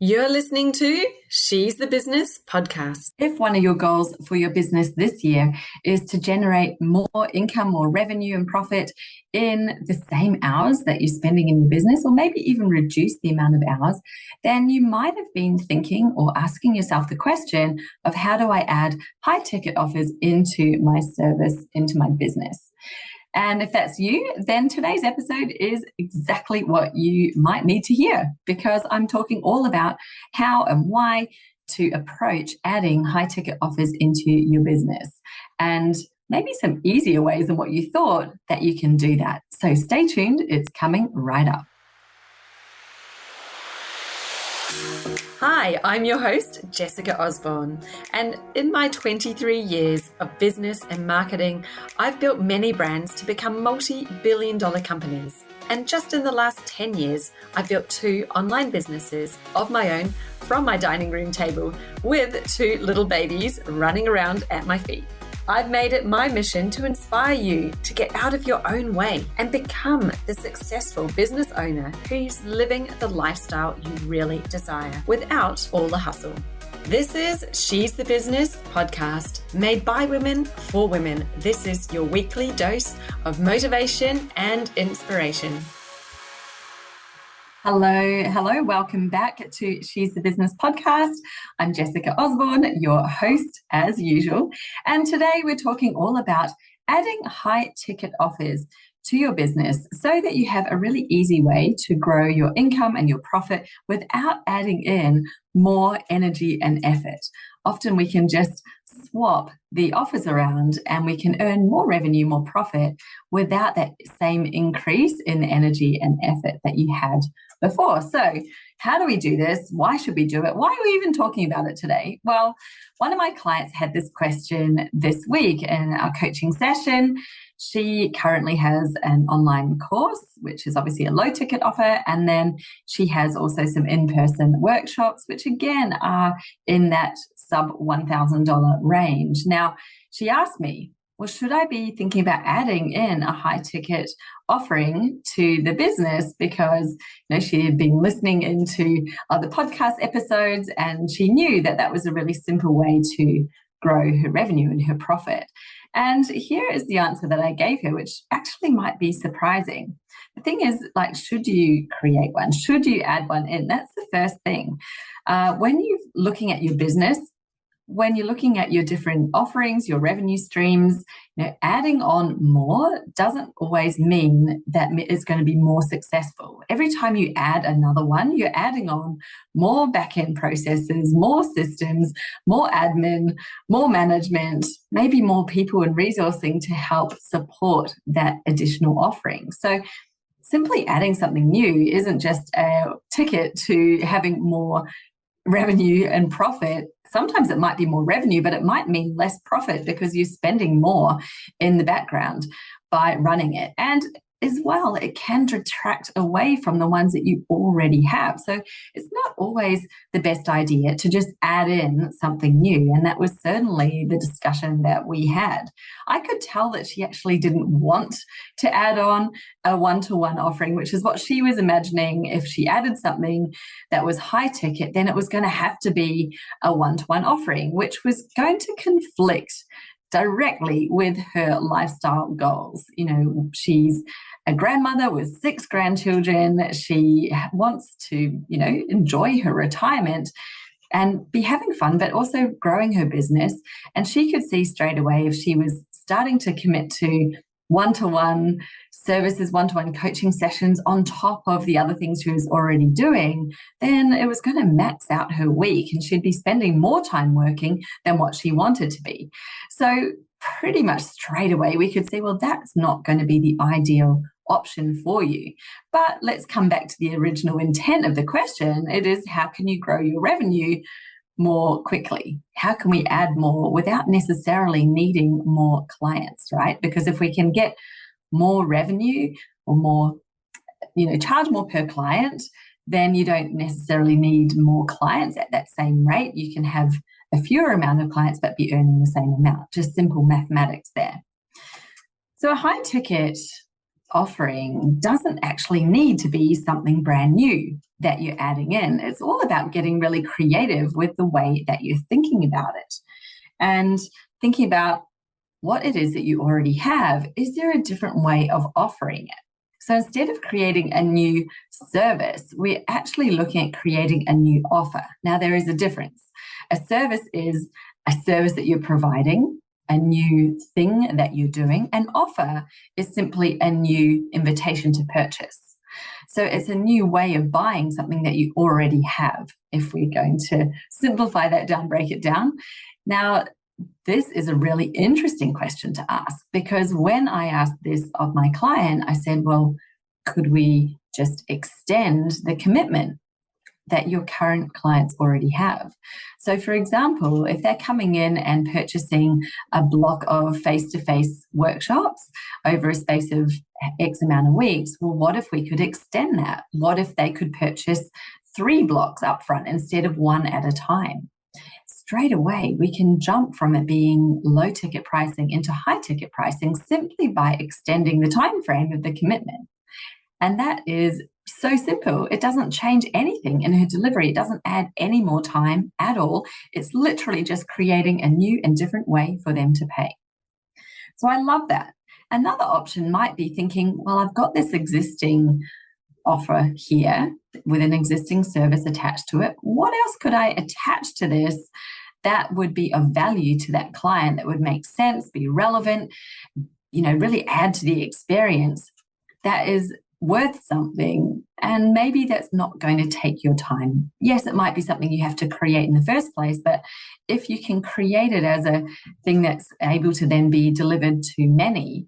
You're listening to She's the Business podcast. If one of your goals for your business this year is to generate more income, more revenue and profit in the same hours that you're spending in your business, or maybe even reduce the amount of hours, then you might have been thinking or asking yourself the question of how do I add high ticket offers into my service, into my business? And if that's you, then today's episode is exactly what you might need to hear, because I'm talking all about how and why to approach adding high ticket offers into your business, and maybe some easier ways than what you thought that you can do that. So stay tuned, it's coming right up. Hi, I'm your host, Jessica Osborne, and in my 23 years of business and marketing, I've built many brands to become multi-billion-dollar companies. And just in the last 10 years, I've built 2 online businesses of my own from my dining room table with 2 little babies running around at my feet. I've made it my mission to inspire you to get out of your own way and become the successful business owner who's living the lifestyle you really desire without all the hustle. This is She's the Business podcast, made by women for women. This is your weekly dose of motivation and inspiration. Hello, welcome back to She's the Business podcast. I'm Jessica Osborne, your host as usual. And today we're talking all about adding high ticket offers to your business so that you have a really easy way to grow your income and your profit without adding in more energy and effort. Often we can just swap the offers around and we can earn more revenue, more profit without that same increase in energy and effort that you had before. So how do we do this? Why should we do it? Why are we even talking about it today? Well, one of my clients had this question this week in our coaching session. She currently has an online course, which is obviously a low ticket offer. And then she has also some in-person workshops, which again are in that sub $1,000 range. Now, she asked me, well, should I be thinking about adding in a high ticket offering to the business? Because she had been listening into other podcast episodes and she knew that that was a really simple way to grow her revenue and her profit. And here is the answer that I gave her, which actually might be surprising. The thing is, should you create one? Should you add one in? That's the first thing. When you're looking at your business, when you're looking at your different offerings, your revenue streams, adding on more doesn't always mean that it's going to be more successful. Every time you add another one, you're adding on more back-end processes, more systems, more admin, more management, maybe more people and resourcing to help support that additional offering. So simply adding something new isn't just a ticket to having more revenue and profit. Sometimes it might be more revenue, but it might mean less profit because you're spending more in the background by running it. And as well, it can detract away from the ones that you already have. So it's not always the best idea to just add in something new. And that was certainly the discussion that we had. I could tell that she actually didn't want to add on a one-to-one offering, which is what she was imagining. If she added something that was high ticket, then it was going to have to be a one-to-one offering, which was going to conflict directly with her lifestyle goals. She's a grandmother with 6 grandchildren. She wants to, enjoy her retirement and be having fun, but also growing her business. And she could see straight away if she was starting to commit to one-to-one services, one-to-one coaching sessions on top of the other things she was already doing, then it was going to max out her week and she'd be spending more time working than what she wanted to be. So pretty much straight away, we could say, well, that's not going to be the ideal option for you. But let's come back to the original intent of the question. It is, how can you grow your revenue more quickly? How can we add more without necessarily needing more clients, right? Because if we can get more revenue or more, charge more per client, then you don't necessarily need more clients at that same rate. You can have a fewer amount of clients but be earning the same amount. Just simple mathematics there. So a high ticket offering doesn't actually need to be something brand new. that you're adding in. It's all about getting really creative with the way that you're thinking about it and thinking about what it is that you already have. Is there a different way of offering it? So instead of creating a new service, we're actually looking at creating a new offer. Now, there is a difference. A service is a service that you're providing, a new thing that you're doing. An offer is simply a new invitation to purchase. So it's a new way of buying something that you already have, if we're going to simplify that down, break it down. Now, this is a really interesting question to ask, because when I asked this of my client, I said, well, could we just extend the commitment that your current clients already have? So for example, if they're coming in and purchasing a block of face-to-face workshops over a space of X amount of weeks, well, what if we could extend that? What if they could purchase 3 blocks up front instead of 1 at a time? Straight away, we can jump from it being low ticket pricing into high ticket pricing simply by extending the time frame of the commitment. And that is so simple. It doesn't change anything in her delivery. It doesn't add any more time at all. It's literally just creating a new and different way for them to pay. So I love that. Another option might be thinking, well, I've got this existing offer here with an existing service attached to it. What else could I attach to this that would be of value to that client, that would make sense, be relevant, really add to the experience, that is worth something, and maybe that's not going to take your time. Yes, it might be something you have to create in the first place, but if you can create it as a thing that's able to then be delivered to many,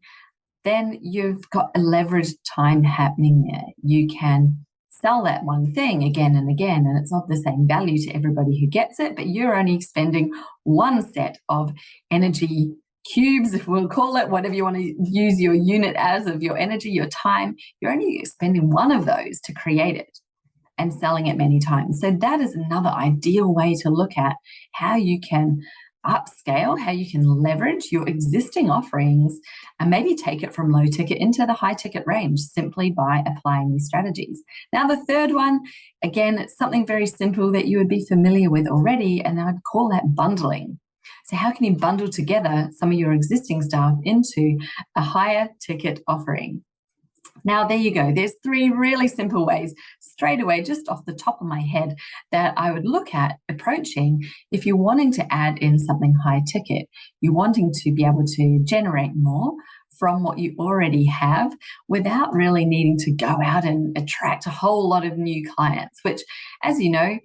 then you've got a leveraged time happening there. You can sell that one thing again and again, and it's not the same value to everybody who gets it, but you're only spending one set of energy cubes, if we'll call it, whatever you want to use your unit as of your energy, your time. You're only spending one of those to create it and selling it many times. So that is another ideal way to look at how you can upscale, how you can leverage your existing offerings and maybe take it from low ticket into the high ticket range simply by applying these strategies. Now, the third one, again, it's something very simple that you would be familiar with already, and I'd call that bundling. So how can you bundle together some of your existing stuff into a higher ticket offering? Now, there you go. There's 3 really simple ways straight away, just off the top of my head, that I would look at approaching if you're wanting to add in something high ticket, you're wanting to be able to generate more from what you already have without really needing to go out and attract a whole lot of new clients, which, as you know,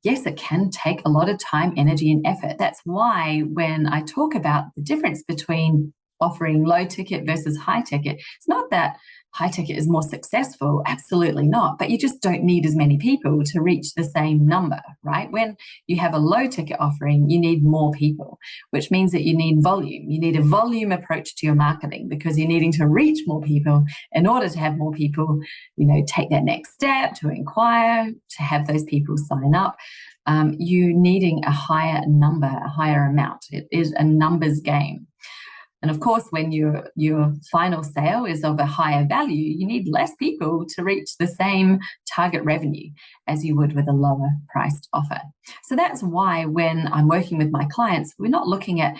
yes, it can take a lot of time, energy, and effort. That's why when I talk about the difference between offering low ticket versus high ticket, it's not that high ticket is more successful, absolutely not, but you just don't need as many people to reach the same number, right? When you have a low ticket offering, you need more people, which means that you need volume. You need a volume approach to your marketing because you're needing to reach more people in order to have more people, take that next step, to inquire, to have those people sign up. You're needing a higher number, a higher amount. It is a numbers game. And of course, when your final sale is of a higher value, you need less people to reach the same target revenue as you would with a lower priced offer. So that's why when I'm working with my clients, we're not looking at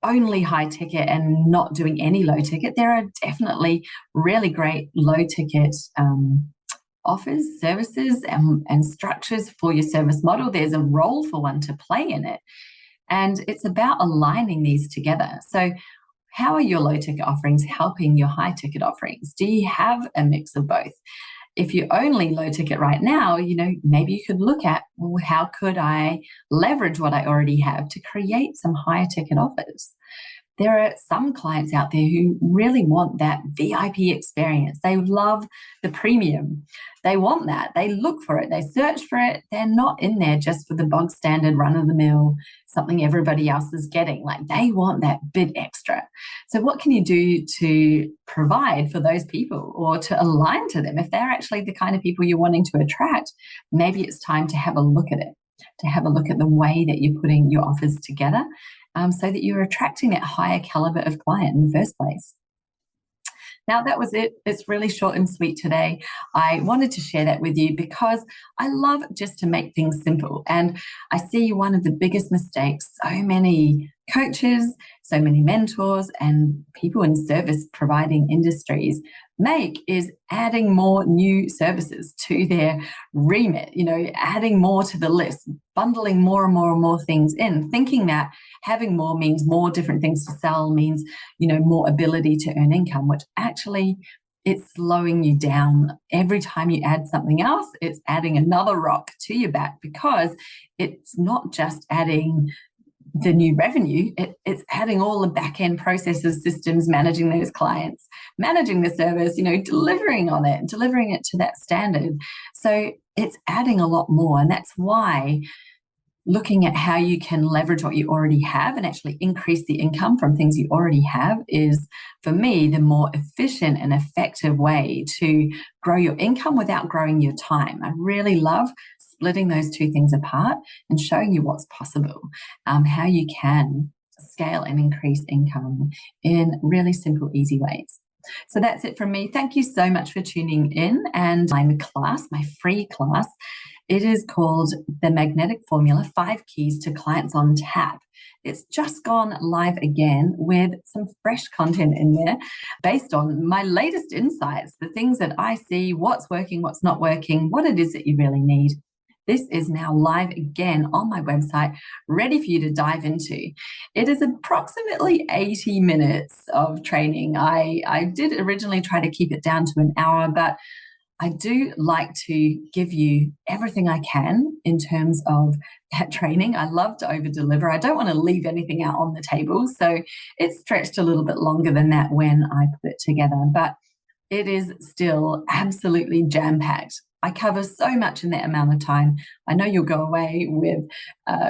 only high ticket and not doing any low ticket. There are definitely really great low ticket offers, services, and structures for your service model. There's a role for one to play in it. And it's about aligning these together. So how are your low ticket offerings helping your high ticket offerings? Do you have a mix of both? If you're only low ticket right now, maybe you could look at, well, how could I leverage what I already have to create some higher ticket offers? There are some clients out there who really want that VIP experience. They love the premium. They want that. They look for it. They search for it. They're not in there just for the bog standard run-of-the-mill, something everybody else is getting. Like, they want that bit extra. So what can you do to provide for those people or to align to them? If they're actually the kind of people you're wanting to attract, maybe it's time to have a look at it, to have a look at the way that you're putting your offers together, so that you're attracting that higher caliber of client in the first place. Now, that was it. It's really short and sweet today. I wanted to share that with you because I love just to make things simple. And I see one of the biggest mistakes so many coaches, so many mentors, and people in service providing industries make is adding more new services to their remit, adding more to the list, bundling more and more and more things in, thinking that having more means more different things to sell, means, more ability to earn income, which actually it's slowing you down. Every time you add something else, it's adding another rock to your back, because it's not just adding the new revenue, it's adding all the back-end processes, systems, managing those clients, managing the service, delivering it to that standard. So it's adding a lot more. And that's why looking at how you can leverage what you already have and actually increase the income from things you already have is, for me, the more efficient and effective way to grow your income without growing your time. I really love splitting those two things apart and showing you what's possible, how you can scale and increase income in really simple, easy ways. So that's it from me. Thank you so much for tuning in. And my free class, it is called The Magnetic Formula, 5 Keys to Clients on Tap. It's just gone live again with some fresh content in there based on my latest insights, the things that I see, what's working, what's not working, what it is that you really need. This is now live again on my website, ready for you to dive into. It is approximately 80 minutes of training. I did originally try to keep it down to an hour, but I do like to give you everything I can in terms of that training. I love to over-deliver. I don't want to leave anything out on the table. So it's stretched a little bit longer than that when I put it together, but it is still absolutely jam-packed. I cover so much in that amount of time. I know you'll go away with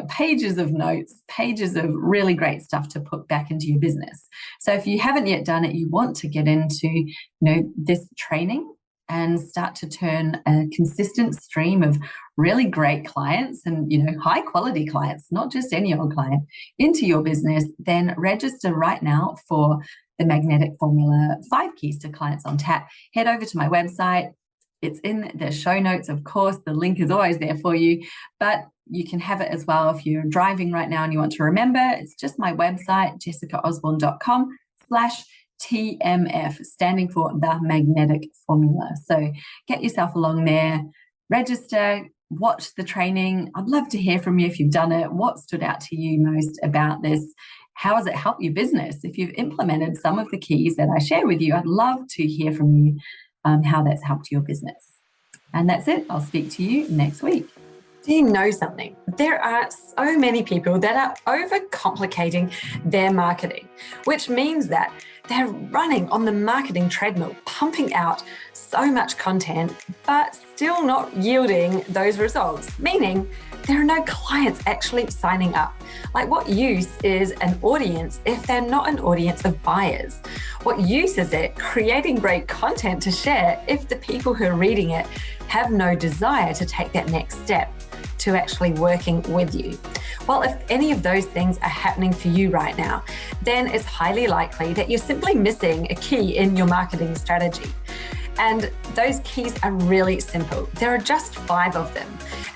pages of notes, pages of really great stuff to put back into your business. So if you haven't yet done it, you want to get into this training and start to turn a consistent stream of really great clients and high quality clients, not just any old client, into your business, then register right now for the Magnetic Formula 5 Keys to Clients on Tap. Head over to my website. It's in the show notes, of course. The link is always there for you, but you can have it as well if you're driving right now and you want to remember. It's just my website, jessicaosborne.com/TMF, standing for the Magnetic Formula. So get yourself along there, register, watch the training. I'd love to hear from you if you've done it. What stood out to you most about this? How has it helped your business? If you've implemented some of the keys that I share with you, I'd love to hear from you how that's helped your business. And that's it. I'll speak to you next week. Do you know something? There are so many people that are overcomplicating their marketing, which means that they're running on the marketing treadmill, pumping out so much content, but still not yielding those results, meaning there are no clients actually signing up. Like, what use is an audience if they're not an audience of buyers? What use is it creating great content to share if the people who are reading it have no desire to take that next step to actually working with you? Well, if any of those things are happening for you right now, then it's highly likely that you're simply missing a key in your marketing strategy. And those keys are really simple. There are just 5 of them.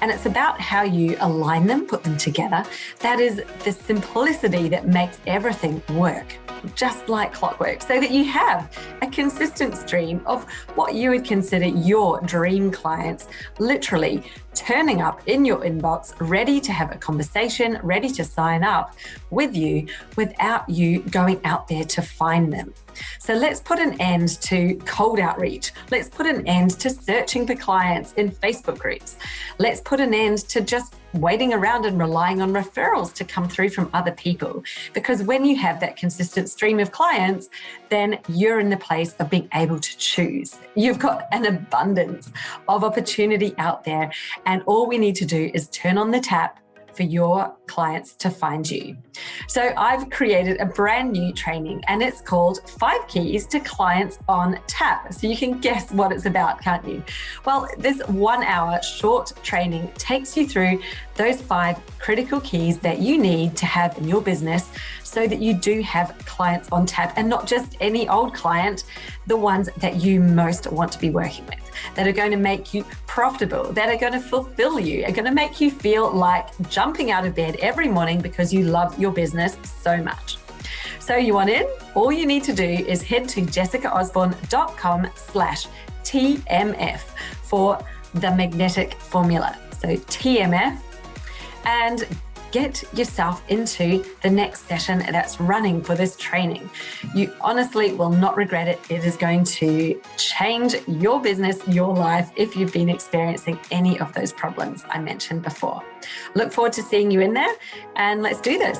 And it's about how you align them, put them together. That is the simplicity that makes everything work, just like clockwork, so that you have a consistent stream of what you would consider your dream clients, literally turning up in your inbox, ready to have a conversation, ready to sign up with you without you going out there to find them. So let's put an end to cold outreach. Let's put an end to searching for clients in Facebook groups. Let's put an end to just waiting around and relying on referrals to come through from other people. Because when you have that consistent stream of clients, then you're in the place of being able to choose. You've got an abundance of opportunity out there, and all we need to do is turn on the tap, for your clients to find you. So I've created a brand new training, and it's called 5 Keys to Clients on Tap. So you can guess what it's about, can't you? Well, this 1-hour short training takes you through those 5 critical keys that you need to have in your business so that you do have clients on tap, and not just any old client, the ones that you most want to be working with, that are going to make you profitable, that are going to fulfill you, are going to make you feel like jumping out of bed every morning because you love your business so much. So you want in? All you need to do is head to jessicaosborne.com/TMF for the magnetic formula. So TMF, and get yourself into the next session that's running for this training. You honestly will not regret it. It is going to change your business, your life, if you've been experiencing any of those problems I mentioned before. Look forward to seeing you in there, and let's do this.